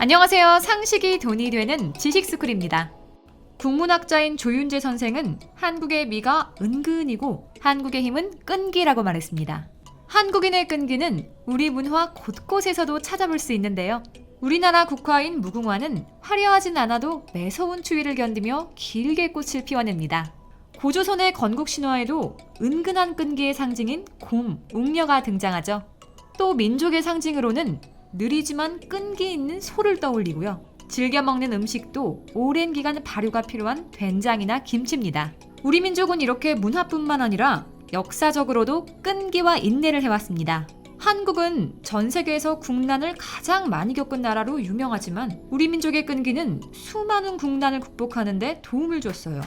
안녕하세요. 상식이 돈이 되는 지식스쿨입니다. 국문학자인 조윤재 선생은 한국의 미가 은근이고 한국의 힘은 끈기라고 말했습니다. 한국인의 끈기는 우리 문화 곳곳에서도 찾아볼 수 있는데요. 우리나라 국화인 무궁화는 화려하진 않아도 매서운 추위를 견디며 길게 꽃을 피워냅니다. 고조선의 건국신화에도 은근한 끈기의 상징인 곰, 웅녀가 등장하죠. 또 민족의 상징으로는 느리지만 끈기 있는 소를 떠올리고요. 즐겨 먹는 음식도 오랜 기간 발효가 필요한 된장이나 김치입니다. 우리 민족은 이렇게 문화뿐만 아니라 역사적으로도 끈기와 인내를 해왔습니다. 한국은 전 세계에서 국난을 가장 많이 겪은 나라로 유명하지만 우리 민족의 끈기는 수많은 국난을 극복하는 데 도움을 줬어요.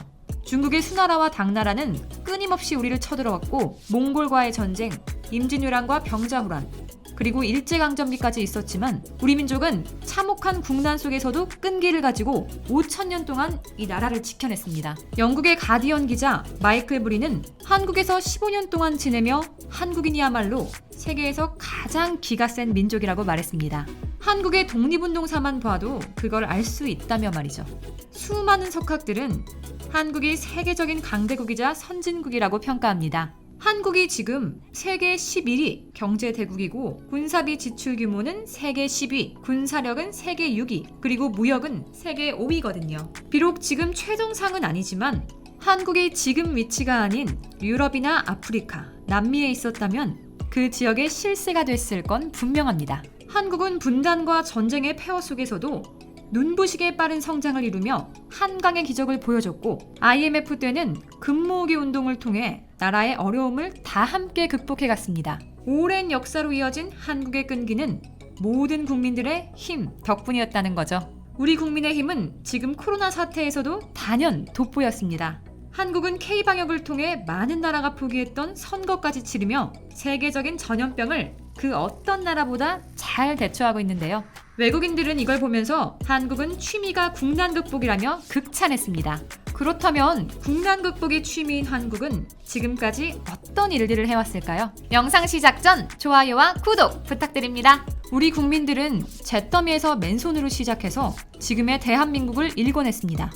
중국의 수나라와 당나라는 끊임없이 우리를 쳐들어왔고 몽골과의 전쟁, 임진왜란과 병자호란, 그리고 일제강점기까지 있었지만 우리 민족은 참혹한 국난 속에서도 끈기를 가지고 5,000년 동안 이 나라를 지켜냈습니다. 영국의 가디언 기자 마이클 브리는 한국에서 15년 동안 지내며 한국인이야말로 세계에서 가장 기가 센 민족이라고 말했습니다. 한국의 독립운동사만 봐도 그걸 알 수 있다며 말이죠. 수많은 석학들은 한국이 세계적인 강대국이자 선진국이라고 평가합니다. 한국이 지금 세계 11위 경제대국이고 군사비 지출 규모는 세계 10위, 군사력은 세계 6위, 그리고 무역은 세계 5위거든요. 비록 지금 최정상은 아니지만 한국이 지금 위치가 아닌 유럽이나 아프리카, 남미에 있었다면 그 지역의 실세가 됐을 건 분명합니다. 한국은 분단과 전쟁의 폐허 속에서도 눈부시게 빠른 성장을 이루며 한강의 기적을 보여줬고 IMF 때는 금모으기 운동을 통해 나라의 어려움을 다 함께 극복해갔습니다. 오랜 역사로 이어진 한국의 끈기는 모든 국민들의 힘 덕분이었다는 거죠. 우리 국민의 힘은 지금 코로나 사태에서도 단연 돋보였습니다. 한국은 K방역을 통해 많은 나라가 포기했던 선거까지 치르며 세계적인 전염병을 그 어떤 나라보다 잘 대처하고 있는데요. 외국인들은 이걸 보면서 한국은 취미가 국난 극복이라며 극찬했습니다. 그렇다면 국난 극복이 취미인 한국은 지금까지 어떤 일들을 해왔을까요? 영상 시작 전 좋아요와 구독 부탁드립니다. 우리 국민들은 잿더미에서 맨손으로 시작해서 지금의 대한민국을 일궈냈습니다.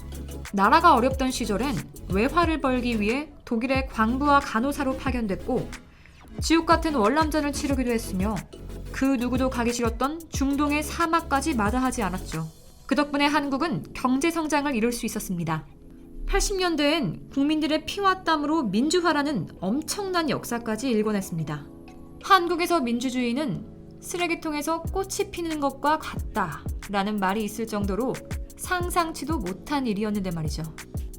나라가 어렵던 시절엔 외화를 벌기 위해 독일의 광부와 간호사로 파견됐고 지옥 같은 월남전을 치르기도 했으며 그 누구도 가기 싫었던 중동의 사막까지 마다하지 않았죠. 그 덕분에 한국은 경제 성장을 이룰 수 있었습니다. 80년대엔 국민들의 피와 땀으로 민주화라는 엄청난 역사까지 일궈냈습니다. 한국에서 민주주의는 쓰레기통에서 꽃이 피는 것과 같다라는 말이 있을 정도로 상상치도 못한 일이었는데 말이죠.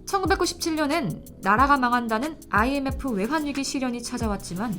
1997년엔 나라가 망한다는 IMF 외환위기 시련이 찾아왔지만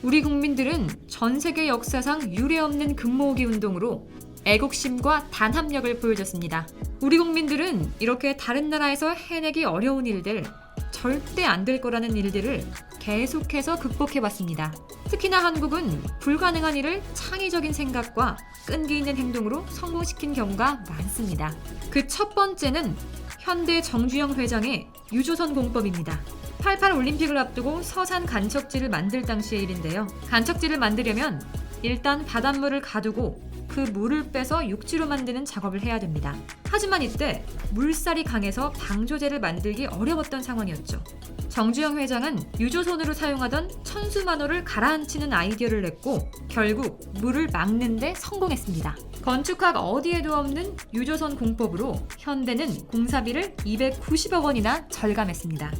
우리 국민들은 전 세계 역사상 유례없는 금모으기 운동으로 애국심과 단합력을 보여줬습니다. 우리 국민들은 이렇게 다른 나라에서 해내기 어려운 일들, 절대 안 될 거라는 일들을 계속해서 극복해봤습니다. 특히나 한국은 불가능한 일을 창의적인 생각과 끈기 있는 행동으로 성공시킨 경우가 많습니다. 그 첫 번째는 현대 정주영 회장의 유조선 공법입니다. 88 올림픽을 앞두고 서산 간척지를 만들 당시의 일인데요. 간척지를 만들려면 일단 바닷물을 가두고 그 물을 빼서 육지로 만드는 작업을 해야 됩니다. 하지만 이때 물살이 강해서 방조제를 만들기 어려웠던 상황이었죠. 정주영 회장은 유조선으로 사용하던 천수만호를 가라앉히는 아이디어를 냈고 결국 물을 막는 데 성공했습니다. 건축학 어디에도 없는 유조선 공법으로 현대는 공사비를 290억 원이나 절감했습니다.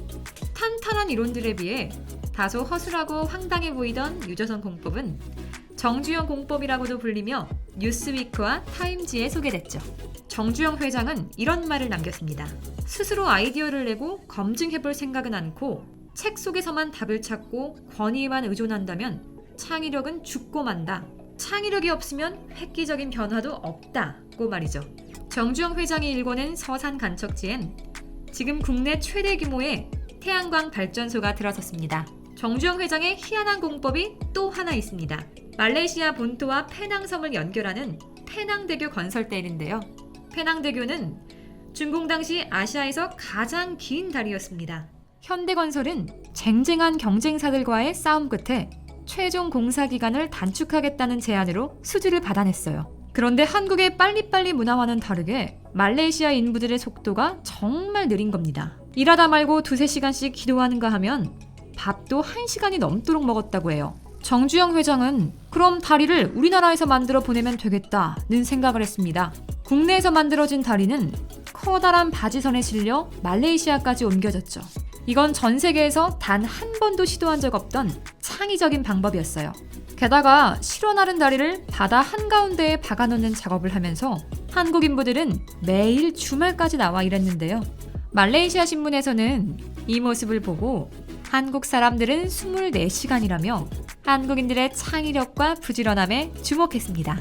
탄탄한 이론들에 비해 다소 허술하고 황당해 보이던 유조선 공법은 정주영 공법이라고도 불리며 뉴스위크와 타임지에 소개됐죠. 정주영 회장은 이런 말을 남겼습니다. 스스로 아이디어를 내고 검증해볼 생각은 않고 책 속에서만 답을 찾고 권위에만 의존한다면 창의력은 죽고 만다. 창의력이 없으면 획기적인 변화도 없다고 말이죠. 정주영 회장이 일궈낸 서산 간척지엔 지금 국내 최대 규모의 태양광 발전소가 들어섰습니다. 정주영 회장의 희한한 공법이 또 하나 있습니다. 말레이시아 본토와 페낭섬을 연결하는 페낭대교 건설대인데요. 페낭대교는 준공 당시 아시아에서 가장 긴 다리였습니다. 현대건설은 쟁쟁한 경쟁사들과의 싸움 끝에 최종 공사 기간을 단축하겠다는 제안으로 수주를 받아냈어요. 그런데 한국의 빨리빨리 문화와는 다르게 말레이시아 인부들의 속도가 정말 느린 겁니다. 일하다 말고 2-3시간씩 기도하는가 하면 밥도 1시간이 넘도록 먹었다고 해요. 정주영 회장은 그럼 다리를 우리나라에서 만들어 보내면 되겠다는 생각을 했습니다. 국내에서 만들어진 다리는 커다란 바지선에 실려 말레이시아까지 옮겨졌죠. 이건 전 세계에서 단 한 번도 시도한 적 없던 창의적인 방법이었어요. 게다가 실어 나른 다리를 바다 한가운데에 박아놓는 작업을 하면서 한국 인부들은 매일 주말까지 나와 일했는데요. 말레이시아 신문에서는 이 모습을 보고 한국 사람들은 24시간이라며 한국인들의 창의력과 부지런함에 주목했습니다.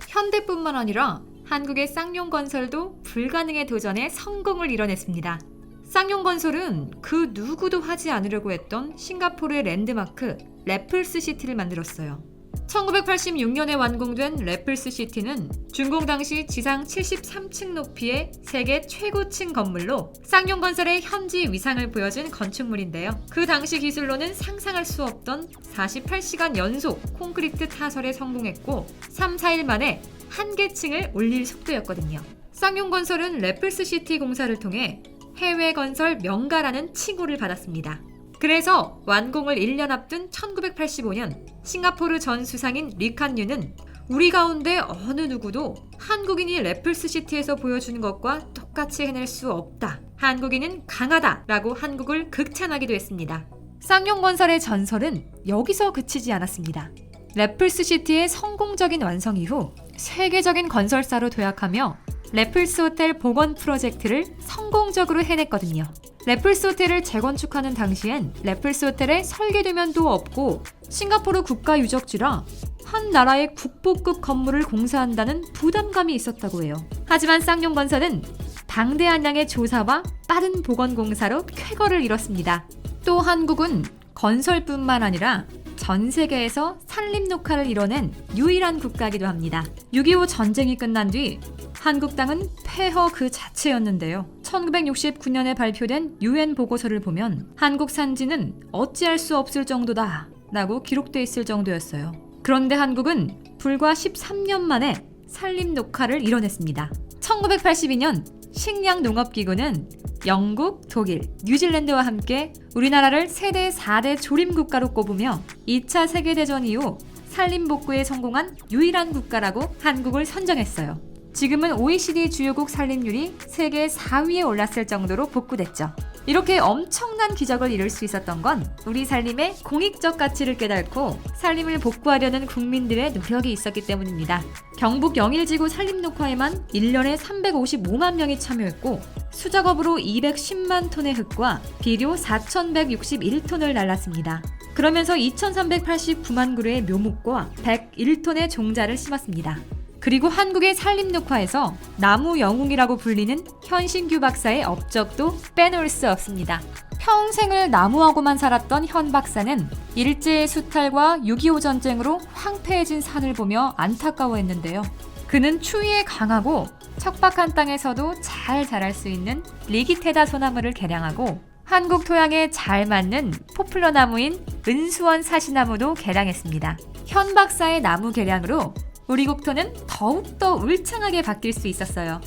현대뿐만 아니라 한국의 쌍용건설도 불가능의 도전에 성공을 이뤄냈습니다. 쌍용건설은 그 누구도 하지 않으려고 했던 싱가포르의 랜드마크 래플스시티를 만들었어요. 1986년에 완공된 래플스시티는 준공 당시 지상 73층 높이의 세계 최고층 건물로 쌍용건설의 현지 위상을 보여준 건축물인데요. 그 당시 기술로는 상상할 수 없던 48시간 연속 콘크리트 타설에 성공했고 3-4일 만에 한 개 층을 올릴 속도였거든요. 쌍용건설은 래플스시티 공사를 통해 해외 건설 명가라는 칭호를 받았습니다. 그래서 완공을 1년 앞둔 1985년 싱가포르 전 수상인 리칸유는 우리 가운데 어느 누구도 한국인이 래플스시티에서 보여주는 것과 똑같이 해낼 수 없다. 한국인은 강하다 라고 한국을 극찬하기도 했습니다. 쌍용건설의 전설은 여기서 그치지 않았습니다. 래플스시티의 성공적인 완성 이후 세계적인 건설사로 도약하며 래플스 호텔 복원 프로젝트를 성공적으로 해냈거든요. 래플스 호텔을 재건축하는 당시엔 래플스 호텔에 설계도면도 없고 싱가포르 국가유적지라 한 나라의 국보급 건물을 공사한다는 부담감이 있었다고 해요. 하지만 쌍용건설은 방대한 양의 조사와 빠른 복원 공사로 쾌거를 이뤘습니다. 또 한국은 건설뿐만 아니라 전 세계에서 산림 녹화를 이뤄낸 유일한 국가이기도 합니다. 6.25 전쟁이 끝난 뒤 한국 땅은 폐허 그 자체였는데요. 1969년에 발표된 UN 보고서를 보면 한국 산지는 어찌할 수 없을 정도다 라고 기록돼 있을 정도였어요. 그런데 한국은 불과 13년 만에 산림 녹화를 이뤄냈습니다. 1982년 식량농업기구는 영국, 독일, 뉴질랜드와 함께 우리나라를 세계 4대 조림국가로 꼽으며 2차 세계대전 이후 산림복구에 성공한 유일한 국가라고 한국을 선정했어요. 지금은 OECD 주요국 산림률이 세계 4위에 올랐을 정도로 복구됐죠. 이렇게 엄청난 기적을 이룰 수 있었던 건 우리 산림의 공익적 가치를 깨닫고 산림을 복구하려는 국민들의 노력이 있었기 때문입니다. 경북 영일지구 산림녹화에만 1년에 355만 명이 참여했고 수작업으로 210만 톤의 흙과 비료 4,161톤을 날랐습니다. 그러면서 2,389만 그루의 묘목과 101톤의 종자를 심었습니다. 그리고 한국의 산림녹화에서 나무 영웅이라고 불리는 현신규 박사의 업적도 빼놓을 수 없습니다. 평생을 나무하고만 살았던 현 박사는 일제의 수탈과 6.25 전쟁으로 황폐해진 산을 보며 안타까워했는데요. 그는 추위에 강하고 척박한 땅에서도 잘 자랄 수 있는 리기테다 소나무를 개량하고 한국 토양에 잘 맞는 포플러 나무인 은수원 사시나무도 개량했습니다. 현 박사의 나무 개량으로 우리 국토는 더욱더 울창하게 바뀔 수 있었어요.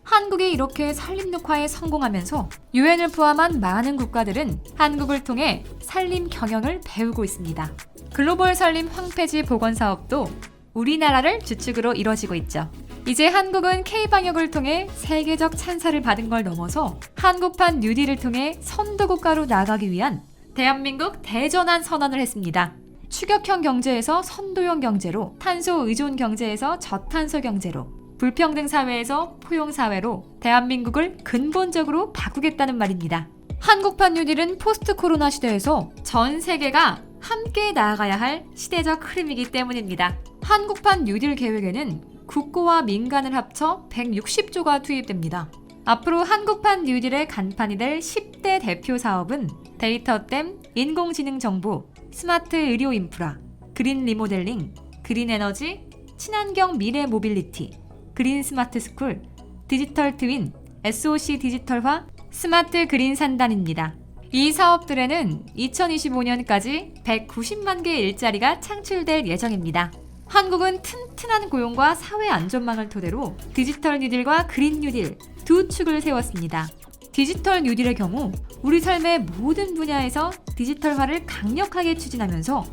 한국이 이렇게 산림녹화에 성공하면서 유엔을 포함한 많은 국가들은 한국을 통해 산림 경영을 배우고 있습니다. 글로벌 산림 황폐지 복원 사업도 우리나라를 주축으로 이뤄지고 있죠. 이제 한국은 K방역을 통해 세계적 찬사를 받은 걸 넘어서 한국판 뉴딜을 통해 선도국가로 나아가기 위한 대한민국 대전환 선언을 했습니다. 추격형 경제에서 선도형 경제로, 탄소 의존 경제에서 저탄소 경제로, 불평등 사회에서 포용 사회로 대한민국을 근본적으로 바꾸겠다는 말입니다. 한국판 뉴딜은 포스트 코로나 시대에서 전 세계가 함께 나아가야 할 시대적 흐름이기 때문입니다. 한국판 뉴딜 계획에는 국고와 민간을 합쳐 160조가 투입됩니다. 앞으로 한국판 뉴딜의 간판이 될 10대 대표 사업은 데이터댐, 인공지능 정보, 스마트 의료 인프라, 그린 리모델링, 그린 에너지, 친환경 미래 모빌리티, 그린 스마트 스쿨, 디지털 트윈, SOC 디지털화, 스마트 그린 산단입니다. 이 사업들에는 2025년까지 190만 개의 일자리가 창출될 예정입니다. 한국은 튼튼한 고용과 사회 안전망을 토대로 디지털 뉴딜과 그린 뉴딜 두 축을 세웠습니다. 디지털 뉴딜의 경우 우리 삶의 모든 분야에서 디지털화를 강력하게 추진하면서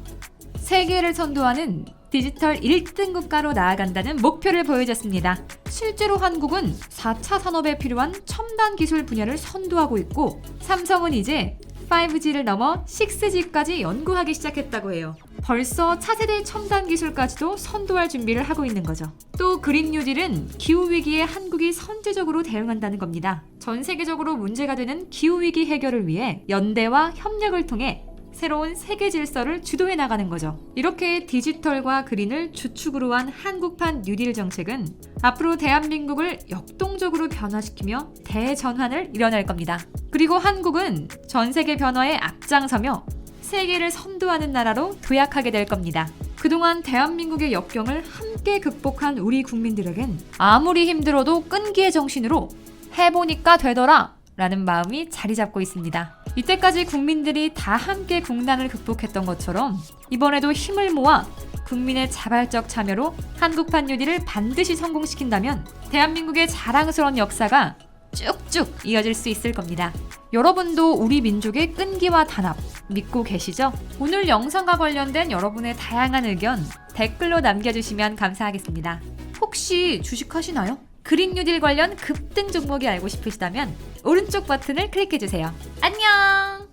세계를 선도하는 디지털 1등 국가로 나아간다는 목표를 보여줬습니다. 실제로 한국은 4차 산업에 필요한 첨단 기술 분야를 선도하고 있고 삼성은 이제 5G를 넘어 6G까지 연구하기 시작했다고 해요. 벌써 차세대 첨단 기술까지도 선도할 준비를 하고 있는 거죠. 또 그린 뉴딜은 기후위기에 한국이 선제적으로 대응한다는 겁니다. 전 세계적으로 문제가 되는 기후위기 해결을 위해 연대와 협력을 통해 새로운 세계 질서를 주도해 나가는 거죠. 이렇게 디지털과 그린을 주축으로 한 한국판 뉴딜 정책은 앞으로 대한민국을 역동적으로 변화시키며 대전환을 이뤄낼 겁니다. 그리고 한국은 전 세계 변화에 앞장서며 세계를 선도하는 나라로 도약하게 될 겁니다. 그동안 대한민국의 역경을 함께 극복한 우리 국민들에겐 아무리 힘들어도 끈기의 정신으로 해보니까 되더라 라는 마음이 자리 잡고 있습니다. 이때까지 국민들이 다 함께 국난을 극복했던 것처럼 이번에도 힘을 모아 국민의 자발적 참여로 한국판 뉴딜을 반드시 성공시킨다면 대한민국의 자랑스러운 역사가 쭉쭉 이어질 수 있을 겁니다. 여러분도 우리 민족의 끈기와 단합 믿고 계시죠? 오늘 영상과 관련된 여러분의 다양한 의견 댓글로 남겨주시면 감사하겠습니다. 혹시 주식하시나요? 그린 뉴딜 관련 급등 종목이 알고 싶으시다면 오른쪽 버튼을 클릭해주세요. 안녕!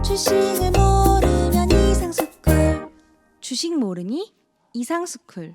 주식을 모르면 이상스쿨. 주식 모르니 이상스쿨.